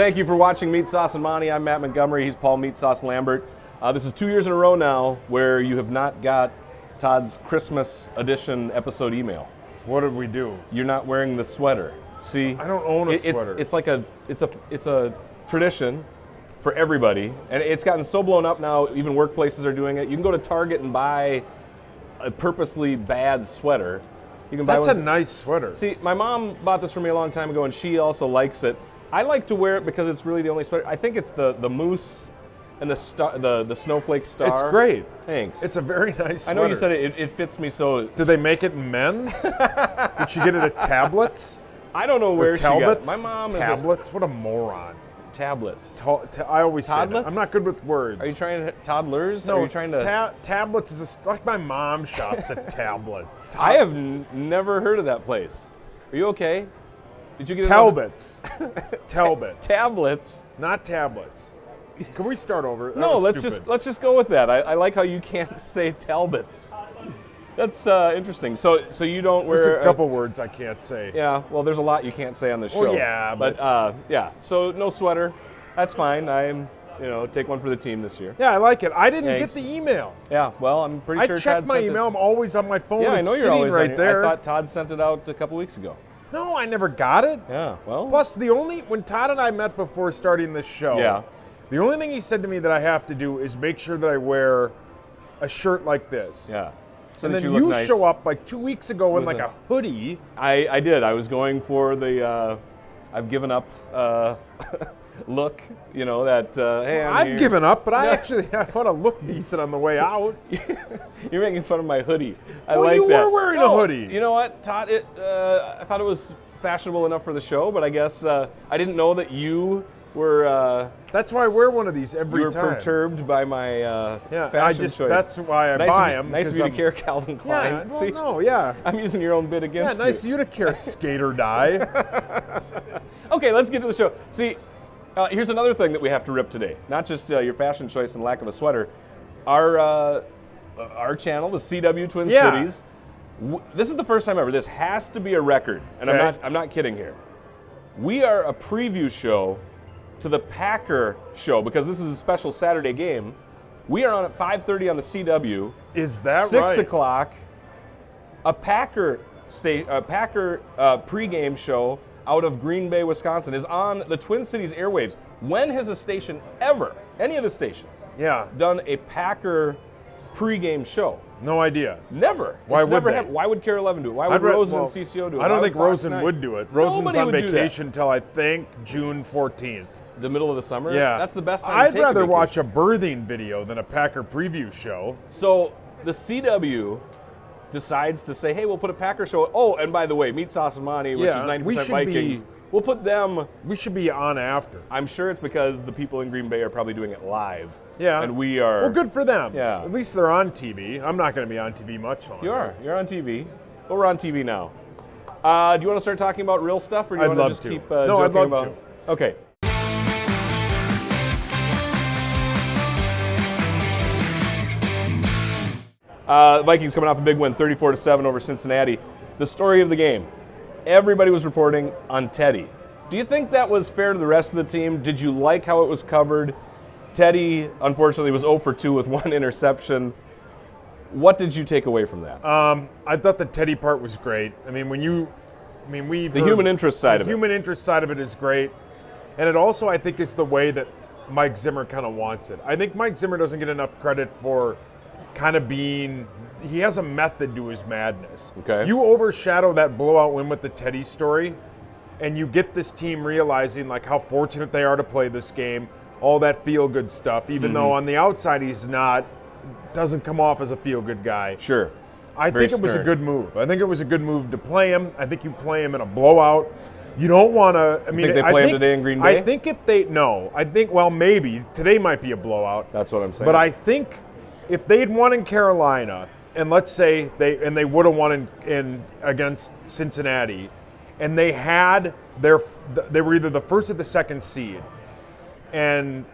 Thank you for watching Meatsauce and Monty. I'm Matt Montgomery. He's Paul Meatsauce Lambert. This is 2 years in a row now where you have not got Todd's Christmas edition episode email. What did we do? You're not wearing the sweater. See, I don't own a sweater. It's like it's a tradition for everybody, and it's gotten so blown up now. Even workplaces are doing it. You can go to Target and buy a purposely bad sweater. You can buy That's one. a nice sweater. See, my mom bought this for me a long time ago, and she also likes it. I like to wear it because it's really the only sweater. I think it's the moose and the snowflake star. It's great. Thanks. It's a very nice sweater. I know you said it fits me so. Did they make it in men's? Did she get it at Tablets? I don't know where she got it. Talbots? My mom Tablets? What a moron. Tablets. I always say Toddlets? that. I'm not good with words. Are you trying to toddlers? No, Are you trying to? Tablets is like my mom shops at Tablet. I have never heard of that place. Are you okay? Did you get Talbots. Talbots. Tablets? Not tablets. Can we start over? No, let's just go with that. I like how you can't say Talbots. That's interesting. So you don't wear. There's a couple words I can't say. Yeah. Well, there's a lot you can't say on this show. Oh yeah, but yeah. So no sweater. That's fine. Take one for the team this year. Yeah, I like it. I didn't Thanks. get the email. Yeah. Well, I'm pretty sure I checked Todd my sent email. I'm always on my phone. Yeah, I It's know you're sitting always right there. I thought Todd sent it out a couple weeks ago. No, I never got it. Yeah. Well. Plus, when Todd and I met before starting this show, Yeah. the only thing he said to me that I have to do is make sure that I wear a shirt like this. Yeah. So And that then you look nice. show up like 2 weeks ago in With like a hoodie. I did. I was going for the I've given up look. You know that. Hey, I'm I've here. given up, but I want to look decent on the way out. You're making fun of my hoodie. I Well, like you that. were wearing a hoodie. You know what, Todd? I thought it was fashionable enough for the show, but I guess I didn't know that you were. That's why I wear one of these every You were time. perturbed by my fashion choice. That's why I nice buy of, them. Nice of you to care, Calvin Klein. Yeah, well, See, no, yeah. I'm using your own bit against Yeah, nice of you to care, skater die. Okay, let's get to the show. See, here's another thing that we have to rip today. Not just your fashion choice and lack of a sweater. Our channel, the CW Twin Cities. This is the first time ever. This has to be a record, and Okay. I'm not kidding here. We are a preview show to the Packer show because this is a special Saturday game. We are on at 5:30 on the CW. Is that 6 right? o'clock. A Packer pregame show out of Green Bay, Wisconsin, is on the Twin Cities airwaves. When has a station ever, any of the stations, done a Packer pregame show? No idea. Never. Why It's would never they? happened. Why would Care 11 do it? Why would Rosen and CCO do it? I don't Why think would Fox Rosen 9? would do it. Rosen's Nobody on would do that. vacation until I think June 14th. The middle of the summer? Yeah. That's the best time to I'd take a rather vacation. watch a birthing video than a Packer preview show. So the CW decides to say, hey, we'll put a Packer show. Oh, and by the way, Meatsauce Monty, which is 90% Vikings, we'll put them. We should be on after. I'm sure it's because the people in Green Bay are probably doing it live. Yeah. And we are. Well, good for them. Yeah. At least they're on TV. I'm not going to be on TV much longer. You are. You're on TV. Well, we're on TV now. Do you want to start talking about real stuff, or do you I'd want to love just to. keep No, joking I'd love about? to. Okay. Vikings coming off a big win, 34-7 over Cincinnati. The story of the game. Everybody was reporting on Teddy. Do you think that was fair to the rest of the team? Did you like how it was covered? Teddy, unfortunately, was 0 for 2 with 1 interception. What did you take away from that? I thought the Teddy part was great. I mean, the human interest side of it. The human interest side of it is great. And it also, I think, is the way that Mike Zimmer kind of wants it. I think Mike Zimmer doesn't get enough credit for kind of being, he has a method to his madness. Okay. You overshadow that blowout win with the Teddy story, and you get this team realizing like how fortunate they are to play this game, all that feel-good stuff, even though on the outside he's doesn't come off as a feel-good guy. Sure. I think it was a good move. I think it was a good move to play him. I think you play him in a blowout. You don't want to. I mean, think they play him today in Green Bay? I think maybe today might be a blowout. That's what I'm saying. But I think if they'd won in Carolina, and let's say they would have won in against Cincinnati, and they were either the first or the second seed, and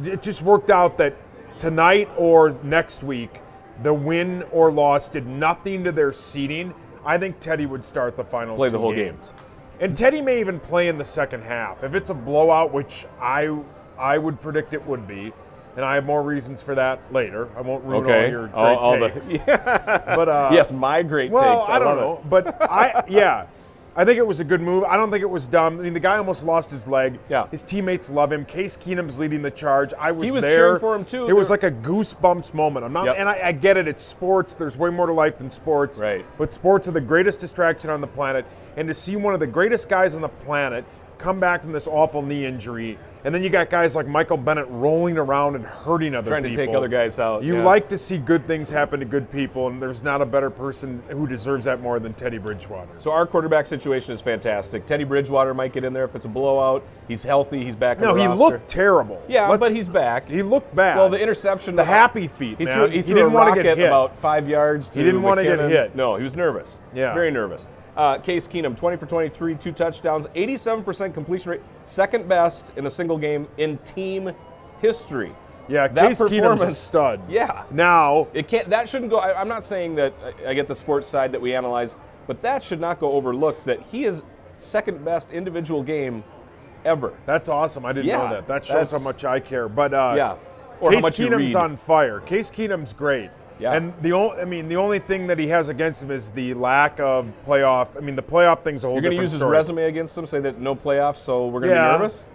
it just worked out that tonight or next week, the win or loss did nothing to their seeding. I think Teddy would start the final Play two the whole games. And Teddy may even play in the second half. If it's a blowout, which I would predict it would be, and I have more reasons for that later. I won't ruin all your great takes. But yes, my great takes. I don't know. But I think it was a good move. I don't think it was dumb. I mean, the guy almost lost his leg. Yeah. His teammates love him. Case Keenum's leading the charge. He was there. cheering for him too. It was like a goosebumps moment. Yep. And I get it. It's sports. There's way more to life than sports. Right. But sports are the greatest distraction on the planet. And to see one of the greatest guys on the planet come back from this awful knee injury, and then you got guys like Michael Bennett rolling around and hurting other people. Trying to take other guys out. You like to see good things happen to good people, and there's not a better person who deserves that more than Teddy Bridgewater. So our quarterback situation is fantastic. Teddy Bridgewater might get in there if it's a blowout. He's healthy. He's back on the roster. No, he looked terrible. Yeah, but he's back. He looked bad. Well, the interception. The happy feet, he man. He threw didn't a want to rocket get hit. about 5 yards to He didn't want to get McKinnon. hit. No, he was nervous. Yeah. Very nervous. Case Keenum, 20 for 23, 2 touchdowns, 87% completion rate, second best in a single game in team history. Yeah, that Case Keenum's a stud. Yeah. Now it can't. That shouldn't go. I'm not saying that I get the sports side that we analyze, but that should not go overlooked. That he is second best individual game ever. That's awesome. I didn't know that. That shows how much I care. But or Case how much you Keenum's read. on fire. Case Keenum's great. Yeah. And the only thing that he has against him is the lack of playoff. I mean, the playoff thing's a whole You're going to different use his story. resume against him, say that no playoffs, so we're going to be nervous?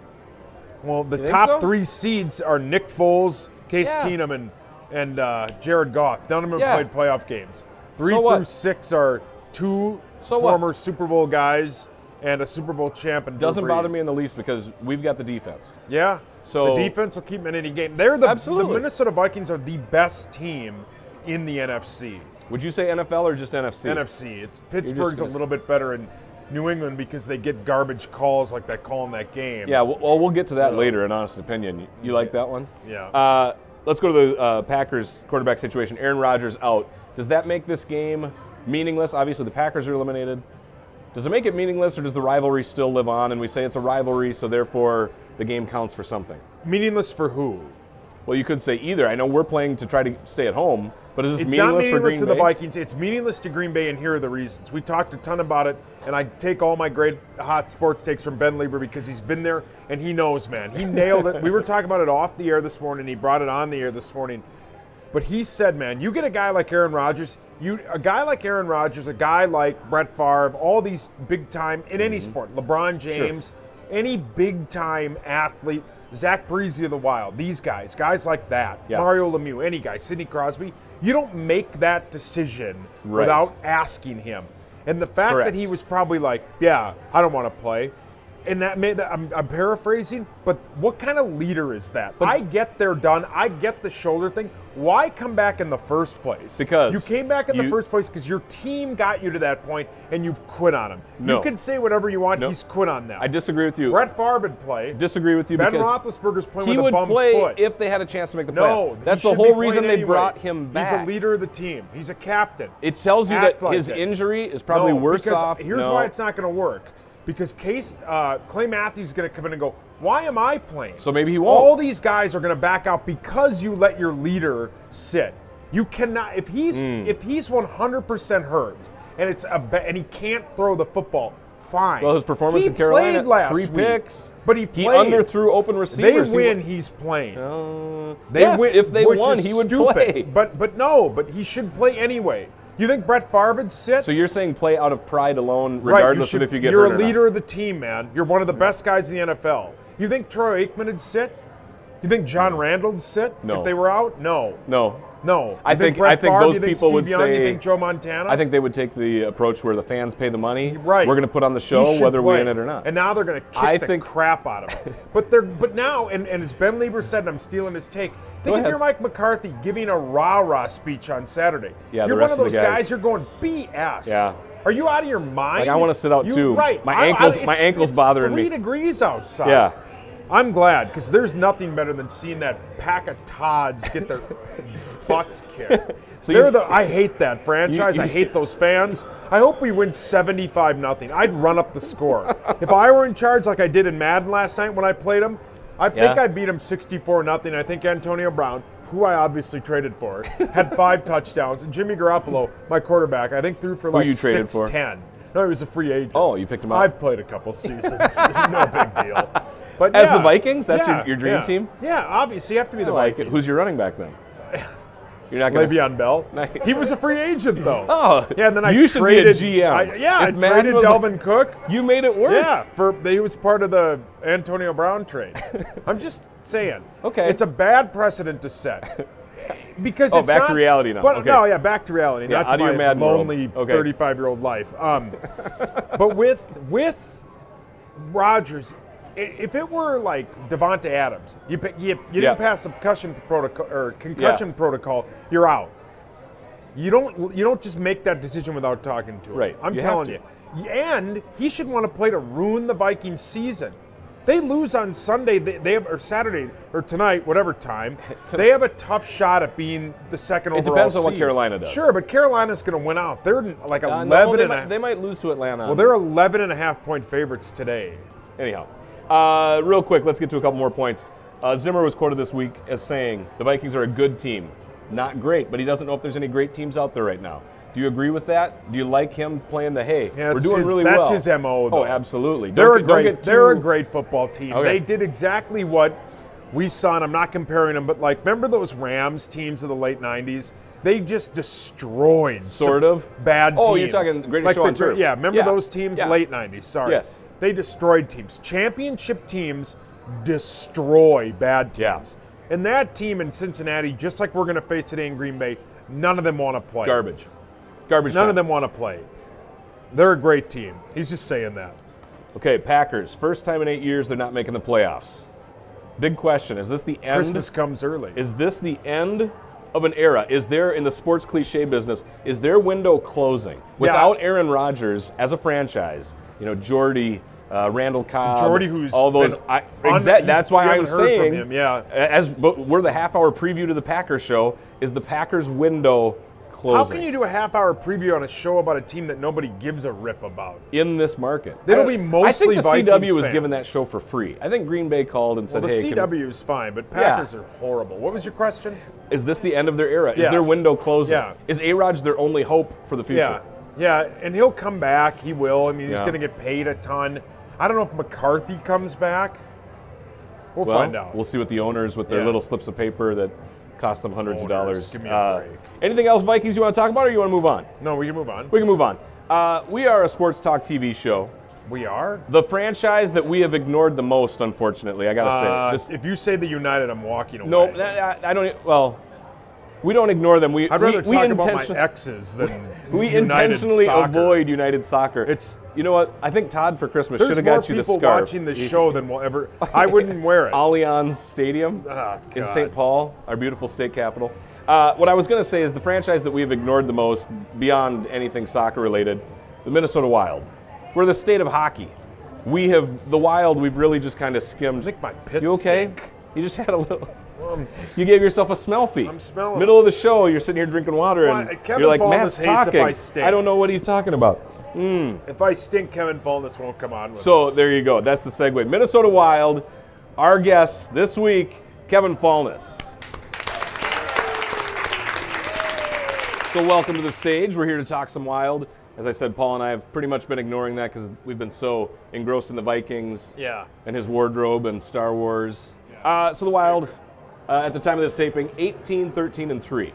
Well, the You think top so? 3 seeds are Nick Foles, Case Keenum, and Jared Goff. None of them have played playoff games. 3 through 6 are 2 former Super Bowl guys and a Super Bowl champ. And Doesn't bother me in the least because we've got the defense. Yeah. So the defense will keep them in any game. The Absolutely. Minnesota Vikings are the best team in the NFC. Would you say NFL or just NFC? NFC. Pittsburgh's a little bit better in New England because they get garbage calls like that call in that game. Yeah, well, we'll get to that later, in honest opinion. You like that one? Yeah. Let's go to the Packers quarterback situation. Aaron Rodgers out. Does that make this game meaningless? Obviously, the Packers are eliminated. Does it make it meaningless, or does the rivalry still live on, and we say it's a rivalry, so therefore the game counts for something? Meaningless for who? Well, you could say either. I know we're playing to try to stay at home, but is this It's meaningless not meaningless for Green to Bay? the Vikings. It's meaningless to Green Bay, and here are the reasons. We talked a ton about it, and I take all my great hot sports takes from Ben Lieber because he's been there, and he knows, man. He nailed it. We were talking about it off the air this morning. He brought it on the air this morning. But he said, man, you get a guy like Aaron Rodgers, a guy like Brett Favre, all these big-time, in any sport, LeBron James, any big-time athlete, Zach Breezy of the Wild, these guys like that, Mario Lemieux, any guy, Sidney Crosby, you don't make that decision without asking him. And the fact that he was probably like, yeah, I don't want to play, and that made that, I'm paraphrasing, but what kind of leader is that? I get they're done. I get the shoulder thing. Why come back in the first place? Because you came back in the first place because your team got you to that point and you've quit on him. No. You can say whatever you want. He's quit on them. I disagree with you. Brett Favre would play. Disagree with you Ben because Roethlisberger's playing he with a would bum play foot. if they had a chance to make the No, playoffs. That's he the should be whole reason playing they anyway. brought him back. He's a leader of the team. He's a captain. It tells you that Act his like it. injury is probably worse because off. Here's why it's not going to work. Because Clay Matthews is going to come in and go, why am I playing? So maybe he won't. All these guys are going to back out because you let your leader sit. You cannot, if he's 100% hurt and he can't throw the football, fine. Well, his performance he in Carolina, played last 3 week, picks. but he played. underthrew open receivers. They win, he's playing. Yes, win, if they which won, is he would stupid. play. But he should play anyway. You think Brett Favre would sit? So you're saying play out of pride alone, regardless of if you get You're hurt a or not. leader of the team, man. You're one of the best guys in the NFL. You think Troy Aikman would sit? You think John Randall would sit No. if they were out? No. No. No. I You think Brett Favre? those You think people Steve would Young? say. You think Joe Montana? I think they would take the approach where the fans pay the money. Right. We're going to put on the He show should whether we're play. in it or not. And now they're going to kick the crap out of him. But now, and as Ben Lieber said, and I'm stealing his take, think if you're Mike McCarthy giving a rah-rah speech on Saturday. Yeah, you're the one rest of of those the guys. guys, you're going BS. Yeah. Are you out of your mind? Like, I want to sit out too. Right. My ankle's it's bothering 3 me. degrees outside. Yeah. I'm glad, because there's nothing better than seeing that pack of Tods get their butts kicked. I hate that franchise. I hate those fans. I hope we win 75-0. I'd run up the score. If I were in charge like I did in Madden last night when I played them, I think I'd beat them 64-0. I think Antonio Brown, who I obviously traded for, had 5 touchdowns. And Jimmy Garoppolo, my quarterback, I think threw for like you traded for? 610. No, he was a free agent. Oh, you picked him up? I've played a couple seasons. No big deal. But As the Vikings? That's your dream yeah. team? Yeah, obviously you have to be the like Vikings. it. Who's your running back then? You're not going Le'Veon Bell. Nice. He was a free agent though. Oh, yeah. And then I you should traded, be a GM. I traded Delvin Cook. You made it work. Yeah, he was part of the Antonio Brown trade. I'm just saying. Okay. It's a bad precedent to set. Because it's back not, to reality now. But, Okay. No, yeah, back to reality. Yeah, not out to of your my mad world. lonely Okay. 35-year-old life. But with Rodgers, if it were like Devonta Adams, you didn't pass the concussion protocol, you're out. You don't just make that decision without talking to him. Right. I'm You telling have you. And he should want to play to ruin the Vikings season. They lose on Sunday, or Saturday, or tonight, whatever time. They have a tough shot at being the second overall seed. It depends on what Carolina does. Sure, but Carolina's going to win out. They're like 11 no, they might lose to Atlanta. Well, they're 11.5-point favorites today. Anyhow, real quick, let's get to a couple more points. Zimmer was quoted this week as saying, the Vikings are a good team. Not great, but he doesn't know if there's any great teams out there right now. Do you agree with that? Do you like him playing the we're doing really well? That's his MO, though. Oh, absolutely. They're a great football team. Okay. They did exactly what we saw, and I'm not comparing them, but remember those Rams teams of the late 90s? They just destroyed bad teams. Oh, you're talking Greatest Show on Turf. Yeah, remember those teams, late 90s, sorry. Yes. They destroyed teams. Championship teams destroy bad teams. Yeah. And that team in Cincinnati, just like we're going to face today in Green Bay, none of them want to play. Garbage. None of them want to play. They're a great team. He's just saying that. Okay, Packers. First time in 8 years they're not making the playoffs. Big question. Is this the end? Christmas comes early. Is this the end of an era? Is there, in the sports cliche business, is their window closing? Without Aaron Rodgers as a franchise, Jordy, Randall Cobb, Jordy, who's all those. That's why I'm saying, from him, but we're the half-hour preview to the Packers show. Is the Packers window closing? How can you do a half-hour preview on a show about a team that nobody gives a rip about? In this market. It'll be mostly Vikings I think the CW was fans. given that show for free. I think Green Bay called and said, the hey, CW is fine, but Packers are horrible. What was your question? Is this the end of their era? Is Yes. their window closing? Yeah. Is A-Rod their only hope for the future? Yeah, and he'll come back. He will. I mean, he's Yeah. going to get paid a ton. I don't know if McCarthy comes back. We'll find out. We'll see what the owners with their little slips of paper that cost them hundreds of dollars. Give me a break. Anything else, Vikings, you want to talk about, or you want to move on? No, we can move on. We can move on. We are a sports talk TV show. We are? The franchise that we have ignored the most, unfortunately, I got to say. If you say the United, I'm walking away. No, I don't. Well, we don't ignore them. I'd rather talk about my exes than we United intentionally soccer. avoid United soccer. You know what? I think Todd for Christmas should have got you the scarf. There's more people watching the show than will ever. I wouldn't wear it. Allianz Stadium in St. Paul, our beautiful state capital. What I was going to say is the franchise that we have ignored the most, beyond anything soccer related, the Minnesota Wild. We're the state of hockey. The Wild, we've really just kind of skimmed. I think my pits You okay? stink. You just had a little. You gave yourself a smell feed. I'm smelling. Middle of the show, you're sitting here drinking water, and Kevin you're like, Falness Matt's hates talking. if I stink. I don't know what he's talking about. If I stink, Kevin Falness won't come on with So us. there you go. That's the segue. Minnesota Wild. Our guest this week, Kevin Falness. So welcome to the stage. We're here to talk some Wild. As I said, Paul and I have pretty much been ignoring that because we've been so engrossed in the Vikings and his wardrobe and Star Wars. So the Wild, at the time of this taping, 18-13-3.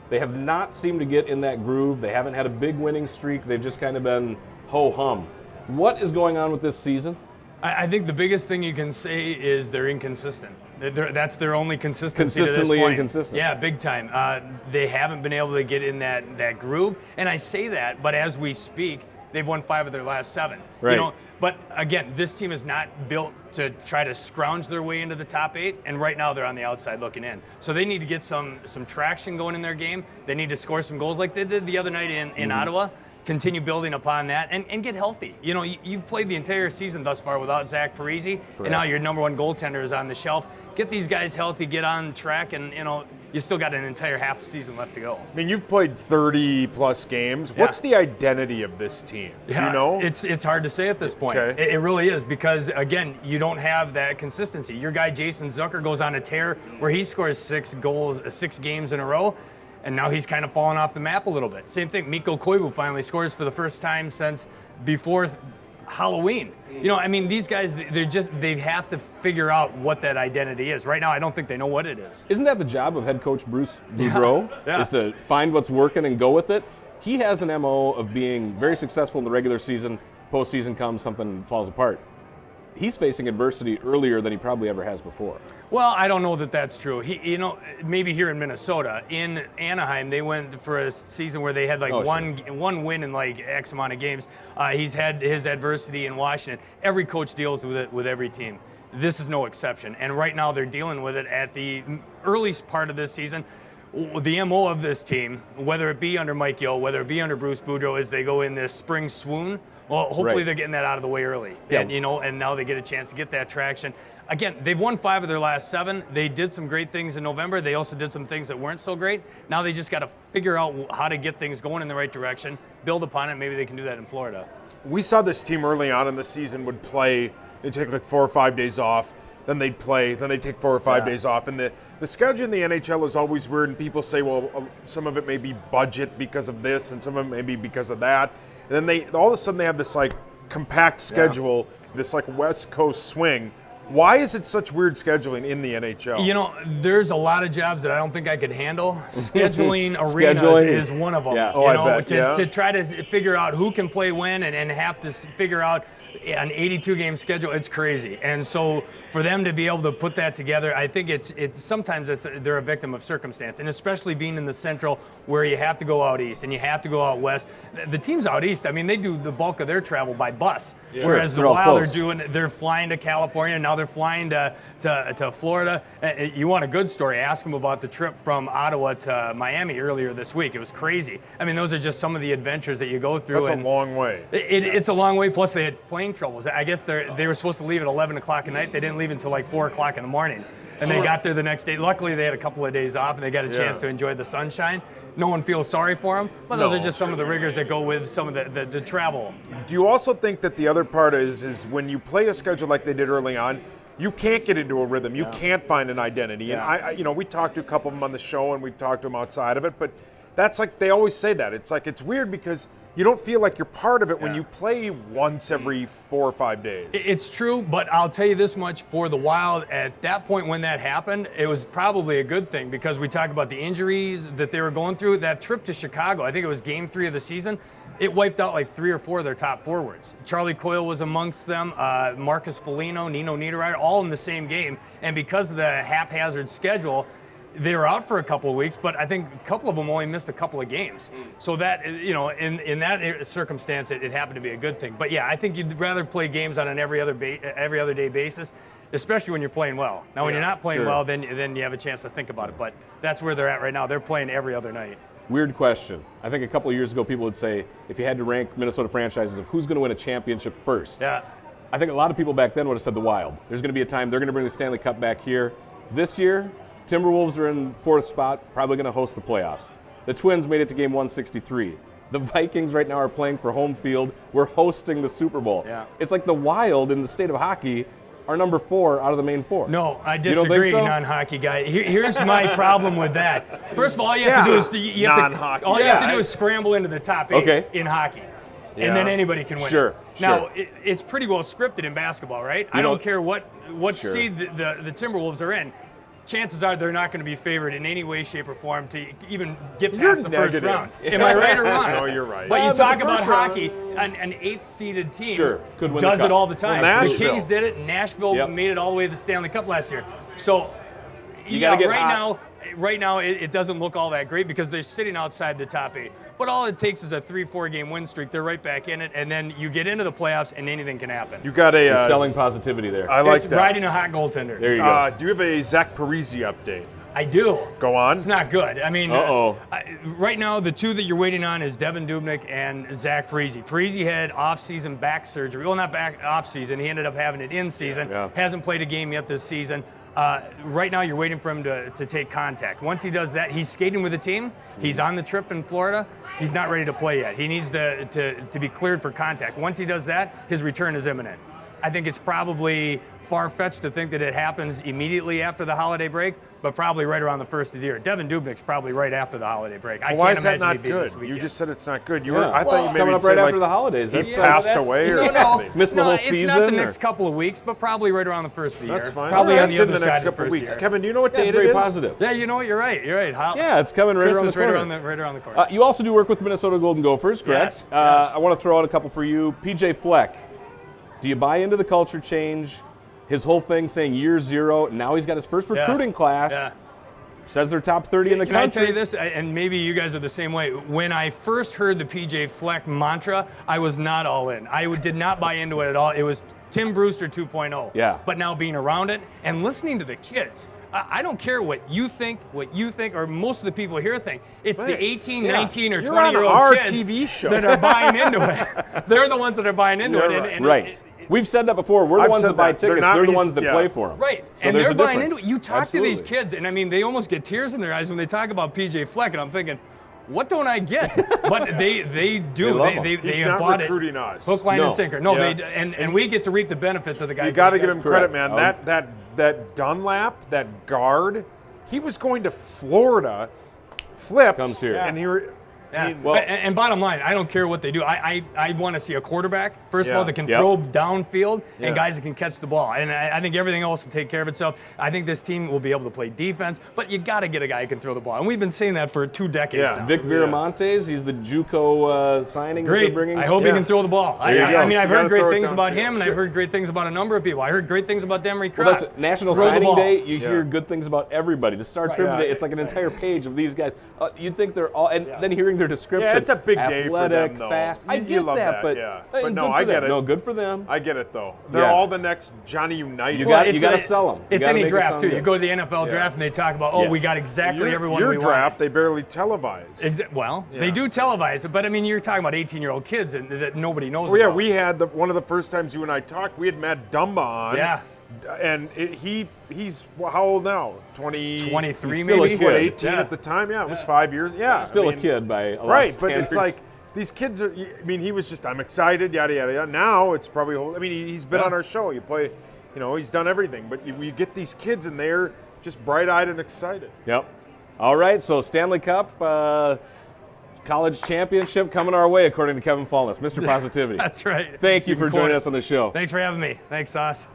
They have not seemed to get in that groove. They haven't had a big winning streak. They've just kind of been ho-hum. What is going on with this season? I think the biggest thing you can say is they're inconsistent. That's their only consistency Consistently to this point. inconsistent. Yeah, big time. They haven't been able to get in that groove. And I say that, but as we speak, they've won 5 of their last 7. Right. But again, this team is not built to try to scrounge their way into the top 8, and right now they're on the outside looking in. So they need to get some traction going in their game. They need to score some goals like they did the other night in Ottawa. Continue building upon that and get healthy. You've played the entire season thus far without Zach Parise, and now your number 1 goaltender is on the shelf. Get these guys healthy, get on track, and you still got an entire half season left to go. I mean, you've played 30-plus games. Yeah. What's the identity of this team? Do you know? It's hard to say at this point. Okay. It really is because, again, you don't have that consistency. Your guy, Jason Zucker, goes on a tear where he scores 6 games in a row, and now he's kind of fallen off the map a little bit. Same thing, Mikko Koivu finally scores for the first time since before Halloween. You know, I mean, these guys, they have to figure out what that identity is. Right now, I don't think they know what it is. Isn't that the job of head coach Bruce Boudreau? Yeah. Is to find what's working and go with it? He has an MO of being very successful in the regular season. Postseason comes, something falls apart. He's facing adversity earlier than he probably ever has before. Well, I don't know that that's true. You know, maybe here in Minnesota, in Anaheim, they went for a season where they had like one win in like X amount of games. He's had his adversity in Washington. Every coach deals with it with every team. This is no exception. And right now they're dealing with it at the earliest part of this season. The MO of this team, whether it be under Mike Yeo, whether it be under Bruce Boudreau, is they go in this spring swoon. Well, hopefully they're getting that out of the way early. Yeah. And, you know, and now they get a chance to get that traction. Again, they've won 5 of their last 7. They did some great things in November. They also did some things that weren't so great. Now they just got to figure out how to get things going in the right direction, build upon it. Maybe they can do that in Florida. We saw this team early on in the season would play, they'd take like 4 or 5 days off, then they'd play, then they'd take 4 or 5 days off. And the schedule in the NHL is always weird, and people say, well, some of it may be budget because of this, and some of it may be because of that. And then all of a sudden they have this like compact schedule, this like West Coast swing. Why is it such weird scheduling in the NHL? You know, there's a lot of jobs that I don't think I could handle. Scheduling arenas is one of them. Yeah. Oh, I bet. To try to figure out who can play when and have to figure out an 82-game schedule, it's crazy. And so for them to be able to put that together, I think sometimes they're a victim of circumstance, and especially being in the Central where you have to go out east and you have to go out west. The teams out east, I mean, they do the bulk of their travel by bus, whereas the Wild they're flying to California, now they're flying to Florida. You want a good story, ask them about the trip from Ottawa to Miami earlier this week. It was crazy. I mean, those are just some of the adventures that you go through. That's a long way. It's a long way, plus they had plane troubles. I guess they were supposed to leave at 11 o'clock at night. They didn't leave until like 4 o'clock in the morning. And they got there the next day. Luckily, they had a couple of days off, and they got a chance to enjoy the sunshine. No one feels sorry for them, but those are just some of the rigors that go with some of the travel. Do you also think that the other part is when you play a schedule like they did early on, you can't get into a rhythm. You can't find an identity. Yeah. And we talked to a couple of them on the show, and we've talked to them outside of it, but that's like, they always say that. It's like, it's weird because you don't feel like you're part of it when you play once every 4 or 5 days. It's true, but I'll tell you this much, for the Wild, at that point when that happened, it was probably a good thing, because we talk about the injuries that they were going through. That trip to Chicago, I think it was game 3 of the season, it wiped out like 3 or 4 of their top forwards. Charlie Coyle was amongst them, Marcus Foligno, Nino Niederreiter, all in the same game. And because of the haphazard schedule, they were out for a couple of weeks, but I think a couple of them only missed a couple of games. So that, in that circumstance, it happened to be a good thing. But yeah, I think you'd rather play games on an every other day basis, especially when you're playing well. Now, when you're not playing well, then you have a chance to think about it. But that's where they're at right now. They're playing every other night. Weird question. I think a couple of years ago, people would say, if you had to rank Minnesota franchises of who's going to win a championship first, Yeah. I think a lot of people back then would have said the Wild. There's going to be a time they're going to bring the Stanley Cup back here. This year, Timberwolves are in 4th spot, probably going to host the playoffs. The Twins made it to game 163. The Vikings right now are playing for home field. We're hosting the Super Bowl. Yeah. It's like the Wild in the state of hockey are number 4 out of the main 4. No, I You don't think disagree, so? non-hockey guy. Here's my problem with that. First of all, all you have to do is you have to do is scramble into the top 8 in hockey. And then anybody can win. Sure. Now, it's pretty well scripted in basketball, right? I don't care what seed the Timberwolves are in. Chances are they're not going to be favored in any way, shape, or form to even get past the first round. Am I right or wrong? No, you're right. But you talk about hockey, an 8th-seeded team could win does the it cup. all the time. Well, The Nashville. Kings did it. Nashville made it all the way to the Stanley Cup last year. So, You gotta get right now it doesn't look all that great because they're sitting outside the top 8. But all it takes is a 3-4 game win streak. They're right back in it, and then you get into the playoffs, and anything can happen. You got You're selling positivity there. I like It's that. riding a hot goaltender. There you go. Do you have a Zach Parise update? I do. Go on. It's not good. I mean, Uh-oh. Right now the 2 that you're waiting on is Devin Dubnyk and Zach Parise. Parise had off-season back surgery. Well, not back off-season. He ended up having it in season. Yeah. Hasn't played a game yet this season. Right now you're waiting for him to take contact. Once he does that, he's skating with the team. He's on the trip in Florida. He's not ready to play yet. He needs to be cleared for contact. Once he does that, his return is imminent. I think it's probably far-fetched to think that it happens immediately after the holiday break, but probably right around the first of the year. Devin Dubnik's probably right after the holiday break. I Why can't is that imagine not he'd be this good? weekend. You just said it's not good. Well, I thought you it's maybe coming up say, right like, after the holidays. He That's passed away or something. Missed the whole it's season. not the or- next couple of weeks, but probably right around the first of the year. That's fine. Probably All right, on the that's in other the side next of the couple first weeks. year. Kevin, do you know what That's date very it is? positive. Yeah, you know what? You're right. You're right. Yeah, it's coming right around the Christmas right corner. around the corner. You also do work with the Minnesota Golden Gophers, correct? Yes, yes. I want to throw out a couple for you. PJ Fleck, do you buy into the culture change? His whole thing saying year zero. Now he's got his first recruiting class. Yeah. Says they're top 30 in the Can I country. tell you this, and maybe you guys are the same way. When I first heard the PJ Fleck mantra, I was not all in. I did not buy into it at all. It was Tim Brewster 2.0. Yeah. But now being around it and listening to the kids, I don't care what you think, or most of the people here think. It's the 18, 19, or You're 20-year-old on our kids TV show. that are buying into it. They're the ones that are buying into it. You're And Right. We've said that before. We're the I've ones said that buy that. They're tickets. not They're the these- ones that yeah. play for them. Right, So and there's they're a buying difference. into it. You talk to these Absolutely. kids, and I mean, they almost get tears in their eyes when they talk about PJ Fleck, and I'm thinking, what don't I get? But they do. love him. They He's have not bought recruiting it. us. Hook, line, No. and sinker. No, Yeah. and we get to reap the benefits of the guys. You got to that give we him Correct. credit, man. That Dunlap, that guard, he was going to Florida, flips, Comes here. and Yeah. well, and bottom line, I don't care what they do. I want to see a quarterback, first of all, that can Yep. throw downfield Yeah. and guys that can catch the ball. And I think everything else will take care of itself. I think this team will be able to play defense, but you got to get a guy who can throw the ball. And we've been saying that for 2 decades Yeah. now. Vic Viramontes, he's the JUCO signing that they're Great. bringing. I hope he can throw the ball. There you go. I mean, I've You gotta heard great throw it things about downfield. him, and I've heard great things about a number of people. I heard great things about Demery Crott. Well, that's National Throw the Signing ball. Day. You Yeah. hear good things about everybody. The Star Tribune Yeah. Day, it's like an entire page of these guys. You'd think they're all, and then hearing their description. Yeah, it's a big day for athletic, them, though. fast. I You get love that, but yeah. hey, But no, good for I them. get it. No, good for them. I get it though. They're Yeah. all the next Johnny United. You Well, got it's to a- sell them. It's any draft, too. You go to the NFL draft, and they talk about, Yes. we got exactly everyone your we draft, want. they barely televise. Well, Yeah. they do televise it, but I mean, you're talking about 18-year-old kids that nobody knows Oh yeah, about. we had one of the first times you and I talked. We had Matt Dumba on. Yeah. And he's how old now? 23 He's still a maybe? kid. What, 18 Yeah. at the time? Yeah, it was 5 years. Yeah, Still I mean, a kid by a lot of Right, but it's standards. like these kids are. I mean, he was just. I'm excited. Yada yada yada. Now it's probably. I mean, he's been Yeah. on our show. You play. He's done everything. But you get these kids and they're just bright-eyed and excited. Yep. All right, so Stanley Cup, college championship coming our way, according to Kevin Falness, Mr. Positivity. That's right. Thank you for can quote joining it. us on the show. Thanks for having me. Thanks, Sauce.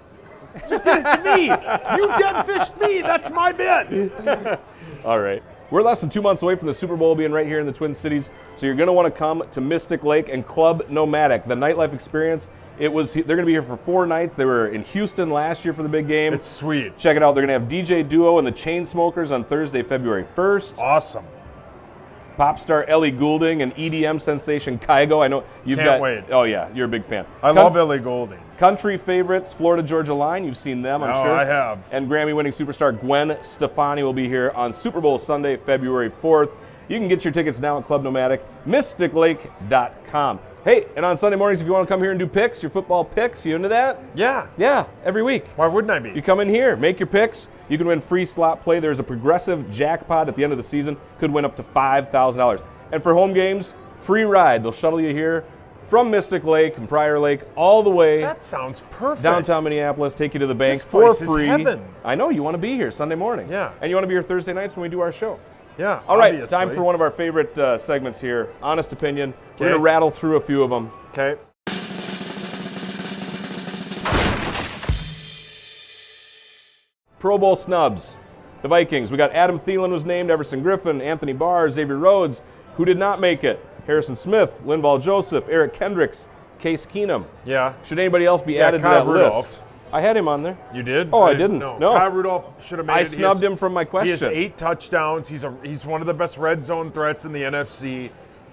Me, you dead fished me. That's my bit. All right. We're less than 2 months away from the Super Bowl being right here in the Twin Cities, so you're going to want to come to Mystic Lake and Club Nomadic, the nightlife experience. They're going to be here for 4 nights. They were in Houston last year for the big game. It's sweet. Check it out. They're going to have DJ Duo and the Chainsmokers on Thursday, February 1st. Awesome. Pop star Ellie Goulding and EDM sensation Kygo. I know you've Can't got. wait. Oh yeah, you're a big fan. I love Ellie Goulding. Country favorites, Florida Georgia Line. You've seen them, I'm Oh, sure. I have. And Grammy-winning superstar Gwen Stefani will be here on Super Bowl Sunday, February 4th. You can get your tickets now at Club Nomadic, mysticlake.com. Hey, and on Sunday mornings, if you want to come here and do picks, your football picks, you into that? Yeah. Yeah, every week. Why wouldn't I be? You come in here, make your picks. You can win free slot play. There's a progressive jackpot at the end of the season. Could win up to $5,000. And for home games, free ride. They'll shuttle you here from Mystic Lake and Prior Lake all the way That sounds perfect. downtown Minneapolis, take you to the bank This for place is free. heaven. I know, you want to be here Sunday mornings. Yeah. And you want to be here Thursday nights when we do our show. Yeah. All right, obviously. time for one of our favorite segments here, Honest Opinion. We're Okay. going to rattle through a few of them. Okay. Pro Bowl snubs. The Vikings. We got Adam Thielen was named, Everson Griffin, Anthony Barr, Xavier Rhodes. Who did not make it? Harrison Smith, Linval Joseph, Eric Kendricks, Case Keenum. Yeah. Should anybody else be added Kyle to that Rudolph. list? I had him on there. You did? Oh, I didn't. No. No. Kyle Rudolph should have made I it. snubbed him from my He has question. 8 touchdowns. He's one of the best red zone threats in the NFC.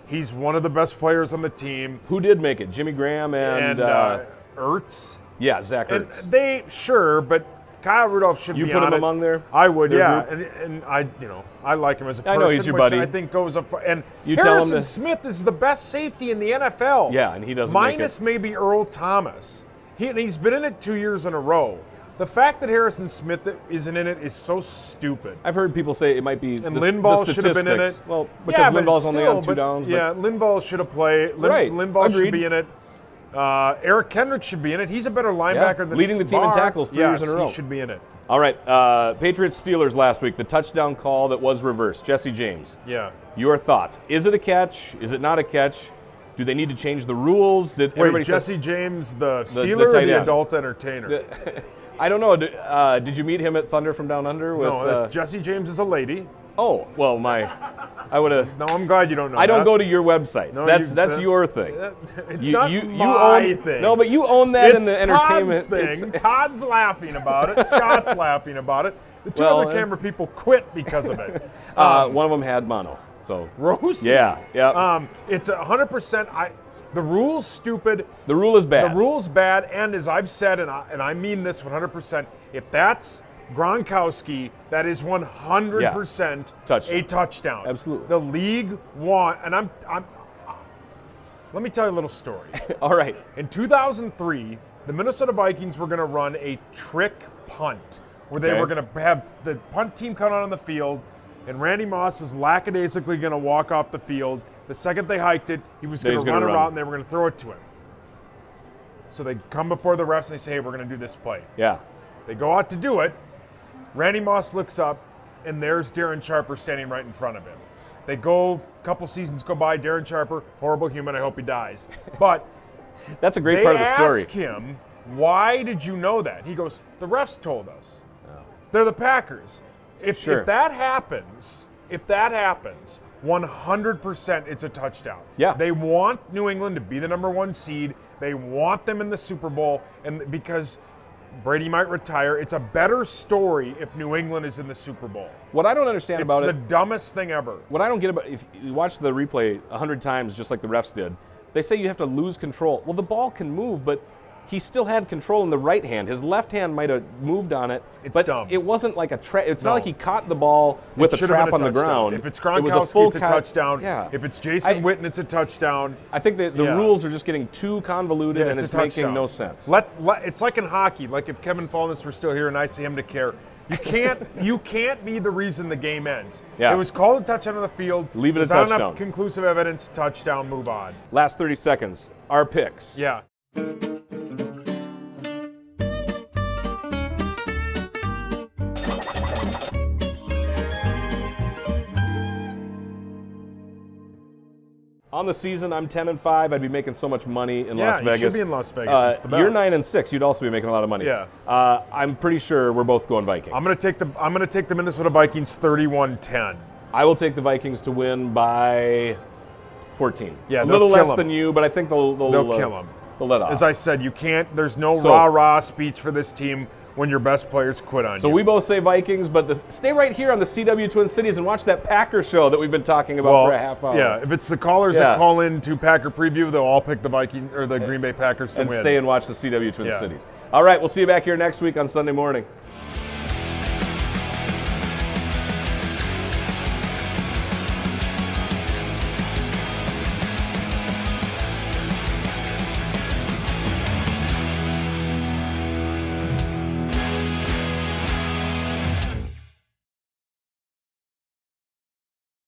He's one of the best players on the team. Who did make it? Jimmy Graham and, Ertz. yeah, Zach And Ertz. they but Kyle Rudolph should You be put on him it. among there? I would, Their yeah. group? And I like him as a person. I know he's your which buddy. I think goes up. And You tell him Harrison to- Smith is the best safety in the NFL. Yeah, and he doesn't make minus it. maybe Earl Thomas. He's been in it 2 years in a row. The fact that Harrison Smith isn't in it is so stupid. I've heard people say it might be And the Linval the should have been in it. statistics. Well, because yeah, but Linval's only still, on 2 but downs. But yeah, Linval should have played. Right, Linval agreed. should be in it. Eric Kendricks should be in it. He's a better linebacker than leading the team in Barr. tackles 3 years in a row. He should be in it. All right, Patriots-Steelers last week, the touchdown call that was reversed. Jesse James. Yeah. Your thoughts? Is it a catch? Is it not a catch? Do they need to change the rules? Did Wait, everybody Jesse James, the Steeler or tight the end? adult entertainer? I don't know. Did you meet him at Thunder from Down Under? With, No, Jesse James is a lady. Oh, well, I would have. No, I'm glad you don't know I don't that. go to your websites. No, that's your thing. It's You- not you my own, thing. No, but you own that in It's the entertainment. Todd's thing. Todd's laughing about it. Scott's laughing about it. The two Well, other camera people quit because of it. One of them had mono. So Rose? yeah. It's 100%. The rule's stupid. The rule is bad. The rule's bad, and as I've said, and I mean this 100%, if that's Gronkowski, that is 100% Touchdown. a touchdown. Absolutely. The league and let me tell you a little story. All right. In 2003, the Minnesota Vikings were going to run a trick punt where they Okay. were going to have the punt team come out on the field, and Randy Moss was lackadaisically going to walk off the field. The second they hiked it, he was going He's to gonna run a run. route, and they were going to throw it to him. So they come before the refs and they say, hey, we're going to do this play. Yeah. They go out to do it. Randy Moss looks up, and there's Darren Sharper standing right in front of him. They go, a couple seasons go by, Darren Sharper, horrible human, I hope he dies. But That's a great they part of the story. ask him, why did you know that? He goes, the refs told us. They're the Packers. If that happens, 100% it's a touchdown. Yeah. They want New England to be the number 1 seed. They want them in the Super Bowl, and because Brady might retire, it's a better story if New England is in the Super Bowl. What I don't understand It's about the it, dumbest thing ever. what I don't get about, if you watch the replay 100 times, just like the refs did, they say you have to lose control. Well, the ball can move, but he still had control in the right hand. His left hand might have moved on it, It's but dumb. it wasn't like a trap. It's No. not like he caught the ball with It a should have trap been on the touchdown. ground. If it's It was a full Gronkowski, it's a touchdown. Yeah. If it's Jason Witten, it's a touchdown. I think that the Yeah. rules are just getting too convoluted, and it's it's a making touchdown. no sense. It's like in hockey. Like if Kevin Falness were still here and I see him to care, you can't be the reason the game ends. Yeah. It was called a touchdown on the field. Leave it a There's not touchdown. enough conclusive evidence. Touchdown. Move on. Last 30 seconds. Our picks. Yeah. On the season, I'm 10-5. I'd be making so much money in Las you Vegas. should be in Las Vegas. It's the You're best. 9-6. You'd also be making a lot of money. Yeah. I'm pretty sure we're both going Vikings. I'm gonna take the Minnesota Vikings 31-10. I will take the Vikings to win by 14. Yeah, a they'll little kill less 'em. than you, but I think they'll kill 'em. They'll let off. As I said, you can't. There's no So- rah-rah speech for this team when your best players quit on So you. we both say Vikings, but stay right here on the CW Twin Cities and watch that Packer show that we've been talking about for a half hour. Yeah, if it's the callers Yeah. that call in to Packer preview, they'll all pick the Viking or the Green Bay Packers to And win. stay and watch the CW Twin Yeah. Cities. All right, we'll see you back here next week on Sunday morning.